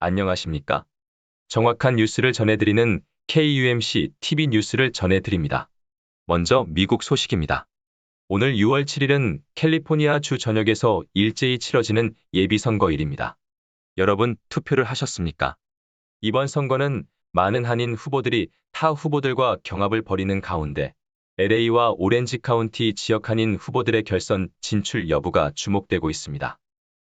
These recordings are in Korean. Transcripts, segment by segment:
안녕하십니까? 정확한 뉴스를 전해드리는 KUMC TV 뉴스를 전해드립니다. 먼저 미국 소식입니다. 오늘 6월 7일은 캘리포니아 주 전역에서 일제히 치러지는 예비선거일입니다. 여러분 투표를 하셨습니까? 이번 선거는 많은 한인 후보들이 타 후보들과 경합을 벌이는 가운데 LA와 오렌지 카운티 지역 한인 후보들의 결선 진출 여부가 주목되고 있습니다.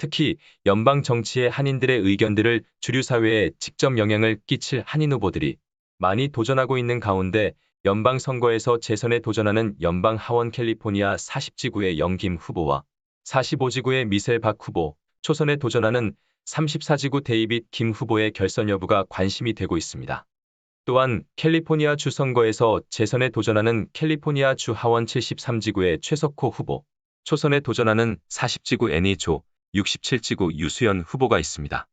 특히 연방 정치의 한인들의 의견들을 주류 사회에 직접 영향을 끼칠 한인 후보들이 많이 도전하고 있는 가운데 연방 선거에서 재선에 도전하는 연방 하원 캘리포니아 40지구의 영김 후보와 45지구의 미셀 박 후보, 초선에 도전하는 34지구 데이빗 김 후보의 결선 여부가 관심이 되고 있습니다. 또한 캘리포니아 주 선거에서 재선에 도전하는 캘리포니아 주 하원 73지구의 최석호 후보, 초선에 도전하는 40지구 애니 조, 67지구 유수연 후보가 있습니다.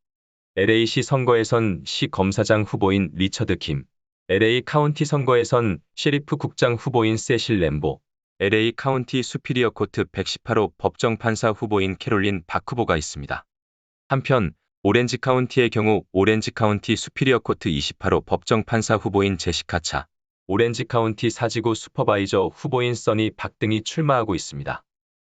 LA시 선거에선 시 검사장 후보인 리처드 김, LA 카운티 선거에선 셰리프 국장 후보인 세실 램보, LA 카운티 수피리어 코트 118호 법정판사 후보인 캐롤린 박 후보가 있습니다. 한편 오렌지 카운티의 경우 오렌지 카운티 수피리어 코트 28호 법정판사 후보인 제시카 차, 오렌지 카운티 사지구 슈퍼바이저 후보인 써니 박 등이 출마하고 있습니다.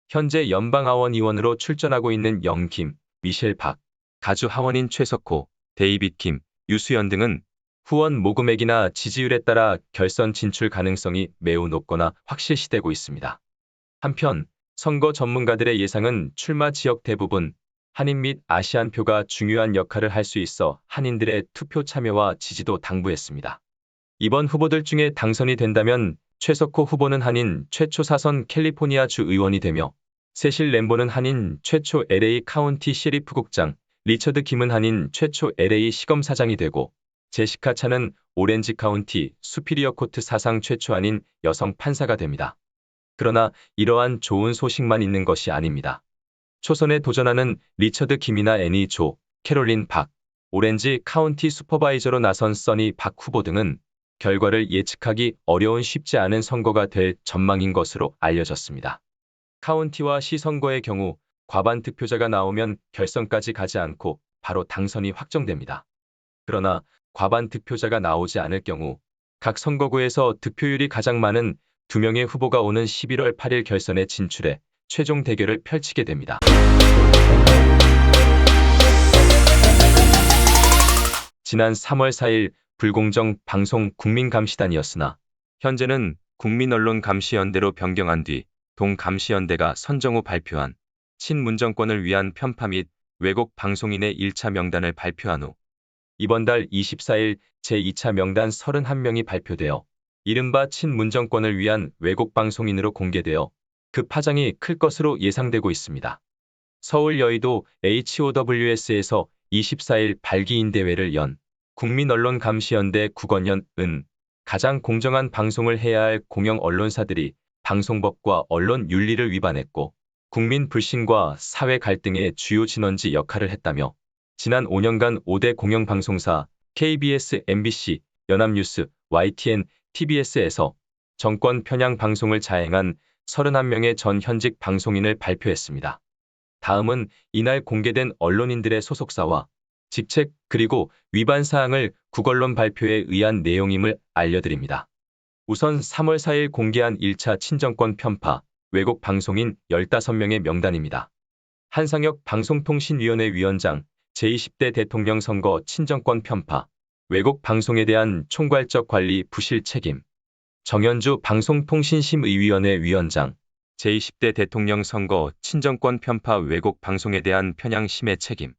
현재 연방하원 의원으로 출전하고 있는 영김, 미셸 박, 가주 하원인 최석호, 데이빗 김, 유수연 등은 후원 모금액이나 지지율에 따라 결선 진출 가능성이 매우 높거나 확실시되고 있습니다. 한편 선거 전문가들의 예상은 출마 지역 대부분 한인 및 아시안표가 중요한 역할을 할 수 있어 한인들의 투표 참여와 지지도 당부했습니다. 이번 후보들 중에 당선이 된다면 최석호 후보는 한인 최초 사선 캘리포니아 주 의원이 되며 세실 램보는 한인 최초 LA 카운티 셰리프 국장, 리처드 김은 한인 최초 LA 시검사장이 되고 제시카 차는 오렌지 카운티 수피리어 코트 사상 최초 한인 여성 판사가 됩니다. 그러나 이러한 좋은 소식만 있는 것이 아닙니다. 초선에 도전하는 리처드 김이나 애니 조, 캐롤린 박, 오렌지 카운티 슈퍼바이저로 나선 써니 박 후보 등은 결과를 예측하기 어려운 쉽지 않은 선거가 될 전망인 것으로 알려졌습니다. 카운티와 시 선거의 경우 과반 득표자가 나오면 결선까지 가지 않고 바로 당선이 확정됩니다. 그러나 과반 득표자가 나오지 않을 경우 각 선거구에서 득표율이 가장 많은 2명의 후보가 오는 11월 8일 결선에 진출해 최종 대결을 펼치게 됩니다. 지난 3월 4일 불공정 방송 국민감시단이었으나 현재는 국민언론감시연대로 변경한 뒤 동감시연대가 선정 후 발표한 친문정권을 위한 편파 및 왜곡 방송인의 1차 명단을 발표한 후 이번 달 24일 제2차 명단 31명이 발표되어 이른바 친문정권을 위한 왜곡 방송인으로 공개되어 그 파장이 클 것으로 예상되고 있습니다. 서울 여의도 HOWS에서 24일 발기인 대회를 연 국민언론감시연대 국언연은 가장 공정한 방송을 해야 할 공영 언론사들이 방송법과 언론 윤리를 위반했고 국민 불신과 사회 갈등의 주요 진원지 역할을 했다며 지난 5년간 5대 공영방송사 KBS, MBC, 연합뉴스, YTN, TBS에서 정권 편향 방송을 자행한 31명의 전 현직 방송인을 발표했습니다. 다음은 이날 공개된 언론인들의 소속사와 직책 그리고 위반 사항을 국언론 발표에 의한 내용임을 알려드립니다. 우선 3월 4일 공개한 1차 친정권 편파, 왜곡 방송인 15명의 명단입니다. 한상혁 방송통신위원회 위원장, 제20대 대통령 선거 친정권 편파, 왜곡 방송에 대한 총괄적 관리 부실 책임. 정현주 방송통신심의위원회 위원장, 제20대 대통령 선거 친정권 편파 왜곡 방송에 대한 편향 심해 책임.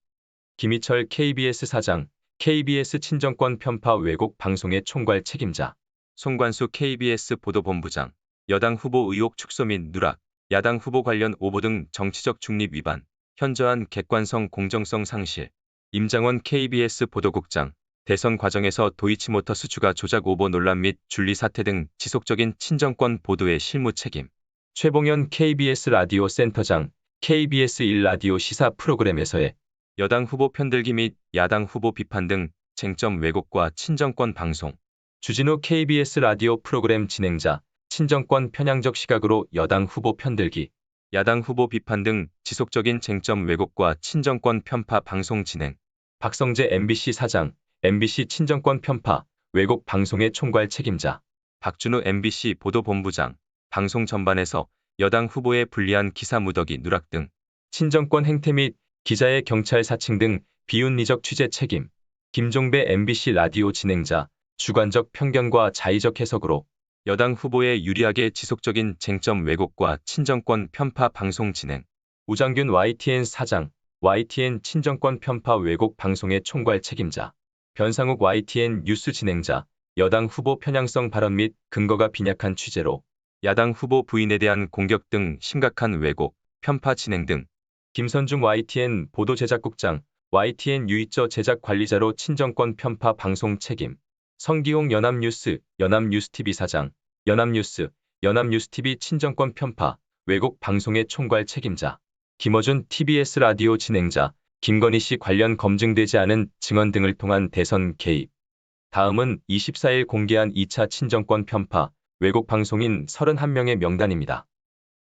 김희철 KBS 사장, KBS 친정권 편파 왜곡 방송의 총괄 책임자. 송관수 KBS 보도본부장, 여당 후보 의혹 축소 및 누락, 야당 후보 관련 오보 등 정치적 중립 위반, 현저한 객관성 공정성 상실. 임장원 KBS 보도국장, 대선 과정에서 도이치모터스 주가 조작 오보 논란 및 줄리 사태 등 지속적인 친정권 보도의 실무 책임. 최봉현 KBS 라디오 센터장, KBS 1라디오 시사 프로그램에서의 여당 후보 편들기 및 야당 후보 비판 등 쟁점 왜곡과 친정권 방송. 주진우 KBS 라디오 프로그램 진행자, 친정권 편향적 시각으로 여당 후보 편들기, 야당 후보 비판 등 지속적인 쟁점 왜곡과 친정권 편파 방송 진행. 박성재 MBC 사장, MBC 친정권 편파, 왜곡 방송의 총괄 책임자. 박준우 MBC 보도본부장, 방송 전반에서 여당 후보의 불리한 기사 무더기 누락 등 친정권 행태 및 기자의 경찰 사칭 등 비윤리적 취재 책임. 김종배 MBC 라디오 진행자, 주관적 편견과 자의적 해석으로 여당 후보에 유리하게 지속적인 쟁점 왜곡과 친정권 편파 방송 진행. 우장균 YTN 사장, YTN 친정권 편파 왜곡 방송의 총괄 책임자. 변상욱 YTN 뉴스 진행자, 여당 후보 편향성 발언 및 근거가 빈약한 취재로 야당 후보 부인에 대한 공격 등 심각한 왜곡, 편파 진행 등. 김선중 YTN 보도제작국장, YTN 유이저 제작관리자로 친정권 편파 방송 책임. 성기홍 연합뉴스, 연합뉴스TV 사장, 연합뉴스, 연합뉴스TV 친정권 편파, 왜곡 방송의 총괄 책임자. 김어준 TBS 라디오 진행자, 김건희 씨 관련 검증되지 않은 증언 등을 통한 대선 개입. 다음은 24일 공개한 2차 친정권 편파, 왜곡 방송인 31명의 명단입니다.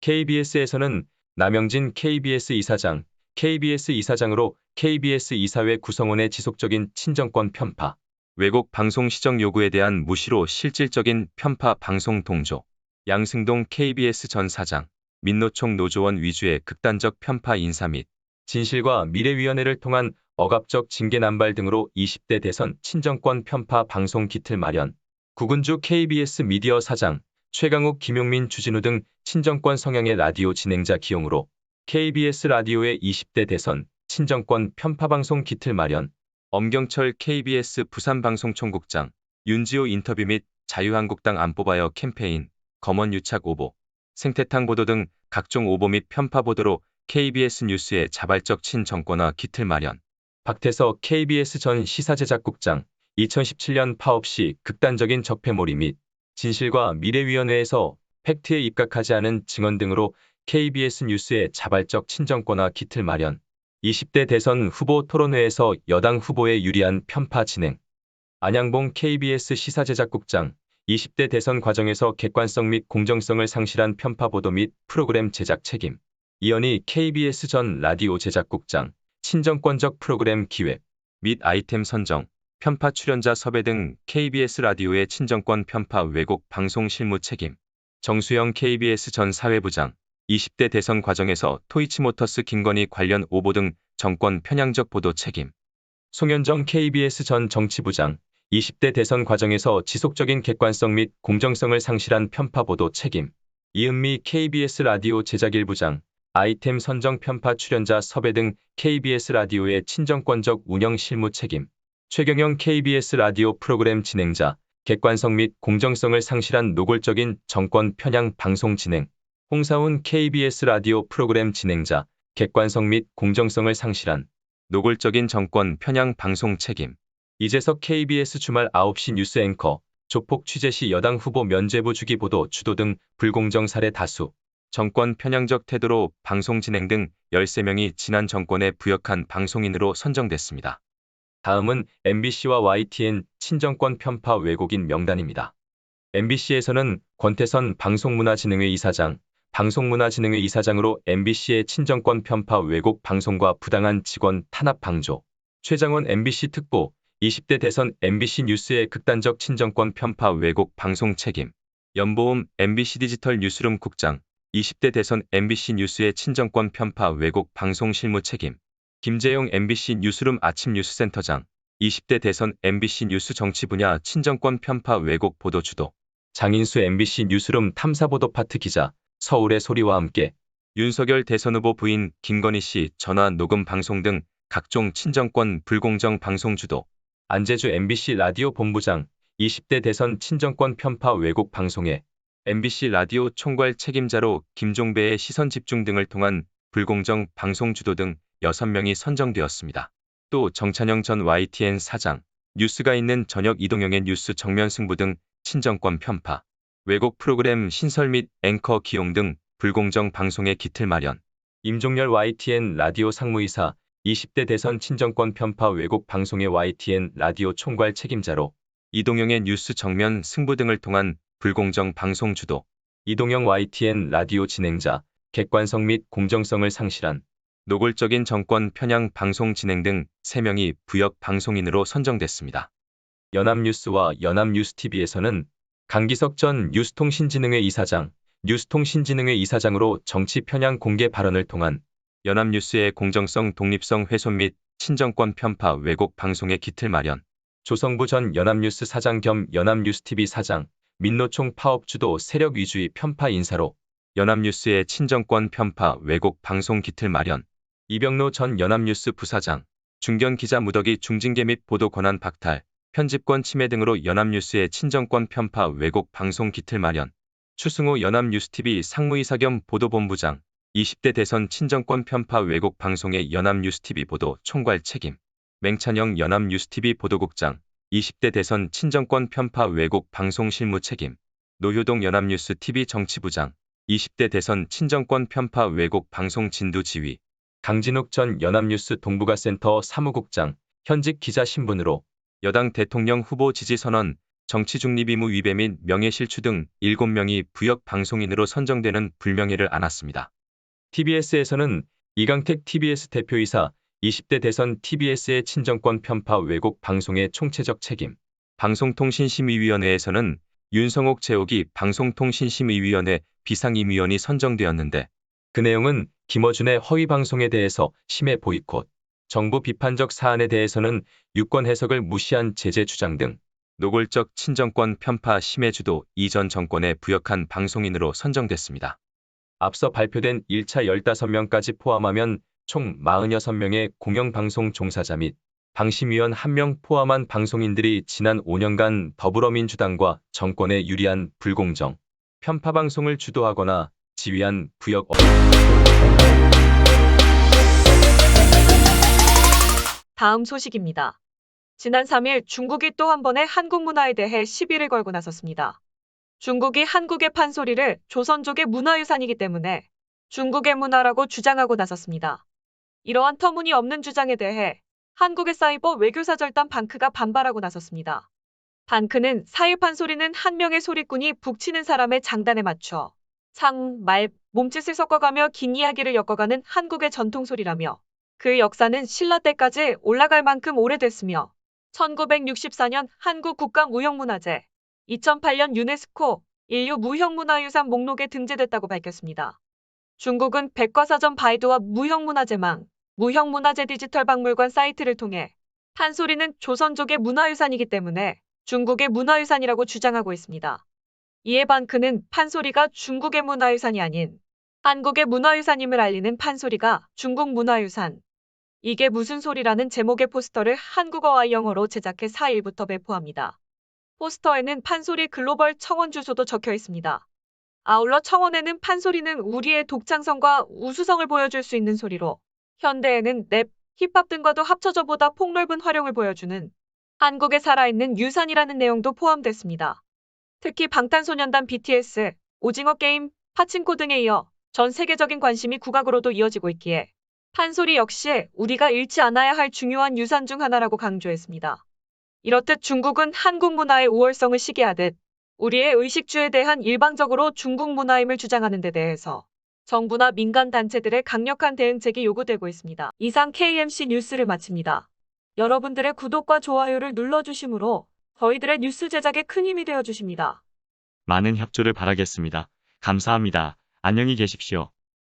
KBS에서는 남영진 KBS 이사장, KBS 이사장으로 KBS 이사회 구성원의 지속적인 친정권 편파, 왜곡 방송 시정 요구에 대한 무시로 실질적인 편파 방송 동조. 양승동 KBS 전 사장, 민노총 노조원 위주의 극단적 편파 인사 및 진실과 미래위원회를 통한 억압적 징계 남발 등으로 20대 대선 친정권 편파 방송 기틀 마련. 구근주 KBS 미디어 사장, 최강욱 김용민 주진우 등 친정권 성향의 라디오 진행자 기용으로 KBS 라디오의 20대 대선 친정권 편파 방송 기틀 마련. 엄경철 KBS 부산방송총국장, 윤지호 인터뷰 및 자유한국당 안 뽑아요 캠페인, 검언유착 오보, 생태탕 보도 등 각종 오보 및 편파 보도로 KBS 뉴스의 자발적 친정권화 기틀 마련. 박태서 KBS 전 시사제작국장, 2017년 파업 시 극단적인 적폐몰이 및 진실과 미래위원회에서 팩트에 입각하지 않은 증언 등으로 KBS 뉴스의 자발적 친정권화 기틀 마련. 20대 대선 후보 토론회에서 여당 후보에 유리한 편파 진행. 안양봉 KBS 시사제작국장, 20대 대선 과정에서 객관성 및 공정성을 상실한 편파 보도 및 프로그램 제작 책임. 이현희 KBS 전 라디오 제작국장, 친정권적 프로그램 기획 및 아이템 선정, 편파 출연자 섭외 등 KBS 라디오의 친정권 편파 왜곡 방송 실무 책임. 정수영 KBS 전 사회부장, 20대 대선 과정에서 토이치모터스 김건희 관련 오보 등 정권 편향적 보도 책임. 송현정 KBS 전 정치부장, 20대 대선 과정에서 지속적인 객관성 및 공정성을 상실한 편파 보도 책임. 이은미 KBS 라디오 제작일부장, 아이템 선정 편파 출연자 섭외 등 KBS 라디오의 친정권적 운영 실무 책임. 최경영 KBS 라디오 프로그램 진행자, 객관성 및 공정성을 상실한 노골적인 정권 편향 방송 진행. 홍사훈 KBS 라디오 프로그램 진행자, 객관성 및 공정성을 상실한 노골적인 정권 편향 방송 책임. 이재석 KBS 주말 9시 뉴스 앵커, 조폭 취재 시 여당 후보 면죄부 주기 보도 주도 등 불공정 사례 다수. 정권 편향적 태도로 방송 진행 등 13명이 지난 정권에 부역한 방송인으로 선정됐습니다. 다음은 MBC와 YTN 친정권 편파 왜곡인 명단입니다. MBC에서는 권태선 방송문화진흥회 이사장, 방송문화진흥회 이사장으로 MBC의 친정권 편파 왜곡 방송과 부당한 직원 탄압 방조. 최장원 MBC 특보, 20대 대선 MBC 뉴스의 극단적 친정권 편파 왜곡 방송 책임. 연보음 MBC 디지털 뉴스룸 국장, 20대 대선 MBC 뉴스의 친정권 편파 왜곡 방송 실무 책임. 김재용 MBC 뉴스룸 아침 뉴스센터장, 20대 대선 MBC 뉴스 정치 분야 친정권 편파 왜곡 보도 주도. 장인수 MBC 뉴스룸 탐사보도 파트 기자, 서울의 소리와 함께. 윤석열 대선 후보 부인 김건희 씨 전화 녹음 방송 등 각종 친정권 불공정 방송 주도. 안재주 MBC 라디오 본부장, 20대 대선 친정권 편파 왜곡 방송에 MBC 라디오 총괄 책임자로 김종배의 시선 집중 등을 통한 불공정 방송 주도 등 6명이 선정되었습니다. 또 정찬영 전 YTN 사장, 뉴스가 있는 저녁 이동영의 뉴스 정면 승부 등 친정권 편파, 왜곡 프로그램 신설 및 앵커 기용 등 불공정 방송의 기틀 마련. 임종열 YTN 라디오 상무이사, 20대 대선 친정권 편파 왜곡 방송의 YTN 라디오 총괄 책임자로 이동영의 뉴스 정면 승부 등을 통한 불공정 방송 주도. 이동영 YTN 라디오 진행자, 객관성 및 공정성을 상실한 노골적인 정권 편향 방송 진행 등 3명이 부역 방송인으로 선정됐습니다. 연합뉴스와 연합뉴스TV에서는 강기석 전 뉴스통신진흥회 이사장, 뉴스통신진흥회 이사장으로 정치 편향 공개 발언을 통한 연합뉴스의 공정성 독립성 훼손 및 친정권 편파 왜곡 방송의 기틀 마련, 조성부 전 연합뉴스 사장 겸 연합뉴스TV 사장, 민노총 파업주도 세력 위주의 편파 인사로 연합뉴스의 친정권 편파 왜곡 방송 기틀 마련, 이병로 전 연합뉴스 부사장, 중견 기자 무더기 중징계 및 보도 권한 박탈, 편집권 침해 등으로 연합뉴스의 친정권 편파 왜곡 방송 기틀 마련, 추승호 연합뉴스TV 상무이사 겸 보도본부장, 20대 대선 친정권 편파 왜곡 방송의 연합뉴스TV 보도 총괄 책임, 맹찬영 연합뉴스TV 보도국장, 20대 대선 친정권 편파 왜곡 방송 실무 책임, 노효동 연합뉴스TV 정치부장, 20대 대선 친정권 편파 왜곡 방송 진두 지휘, 강진욱 전 연합뉴스 동북아센터 사무국장, 현직 기자 신분으로 여당 대통령 후보 지지 선언, 정치 중립 의무 위배 및 명예실추 등 7명이 부역 방송인으로 선정되는 불명예를 안았습니다. TBS에서는 이강택 TBS 대표이사, 20대 대선 TBS의 친정권 편파 왜곡 방송의 총체적 책임, 방송통신심의위원회에서는 윤성옥 재옥이 방송통신심의위원회 비상임위원이 선정되었는데 그 내용은 김어준의 허위 방송에 대해서 심해 보이콧, 정부 비판적 사안에 대해서는 유권 해석을 무시한 제재 주장 등 노골적 친정권 편파 심해 주도 이전 정권에 부역한 방송인으로 선정됐습니다. 앞서 발표된 1차 15명까지 포함하면 총 46명의 공영방송 종사자 및 방심위원 1명 포함한 방송인들이 지난 5년간 더불어민주당과 정권에 유리한 불공정, 편파 방송을 주도하거나 지휘한 부역 다음 소식입니다. 지난 3일 중국이 또 한 번의 한국 문화에 대해 시비를 걸고 나섰습니다. 중국이 한국의 판소리를 조선족의 문화유산이기 때문에 중국의 문화라고 주장하고 나섰습니다. 이러한 터무니없는 주장에 대해 한국의 사이버 외교사절단 방크가 반발하고 나섰습니다. 방크는 4일 판소리는 한 명의 소리꾼이 북치는 사람의 장단에 맞춰 상, 말, 몸짓을 섞어가며 긴 이야기를 엮어가는 한국의 전통소리라며 그 역사는 신라 때까지 올라갈 만큼 오래됐으며 1964년 한국 국가무형문화재, 2008년 유네스코 인류 무형문화유산 목록에 등재됐다고 밝혔습니다. 중국은 백과사전 바이두와 무형문화재망, 무형문화재 디지털 박물관 사이트를 통해 판소리는 조선족의 문화유산이기 때문에 중국의 문화유산이라고 주장하고 있습니다. 이에 방크는 판소리가 중국의 문화유산이 아닌 한국의 문화유산임을 알리는 판소리가 중국 문화유산, 이게 무슨 소리라는 제목의 포스터를 한국어와 영어로 제작해 4일부터 배포합니다. 포스터에는 판소리 글로벌 청원 주소도 적혀 있습니다. 아울러 청원에는 판소리는 우리의 독창성과 우수성을 보여줄 수 있는 소리로 현대에는 랩, 힙합 등과도 합쳐져 보다 폭넓은 활용을 보여주는 한국에 살아있는 유산이라는 내용도 포함됐습니다. 특히 방탄소년단 BTS, 오징어 게임, 파친코 등에 이어 전 세계적인 관심이 국악으로도 이어지고 있기에 판소리 역시 우리가 잃지 않아야 할 중요한 유산 중 하나라고 강조했습니다. 이렇듯 중국은 한국 문화의 우월성을 시기하듯 우리의 의식주에 대한 일방적으로 중국 문화임을 주장하는 데 대해서 정부나 민간 단체들의 강력한 대응책이 요구되고 있습니다. 이상 KMC 뉴스를 마칩니다. 여러분들의 구독과 좋아요를 눌러주심으로 저희들의 뉴스 제작에 큰 힘이 되어주십니다. 많은 협조를 바라겠습니다. 감사합니다. 안녕히 계십시오.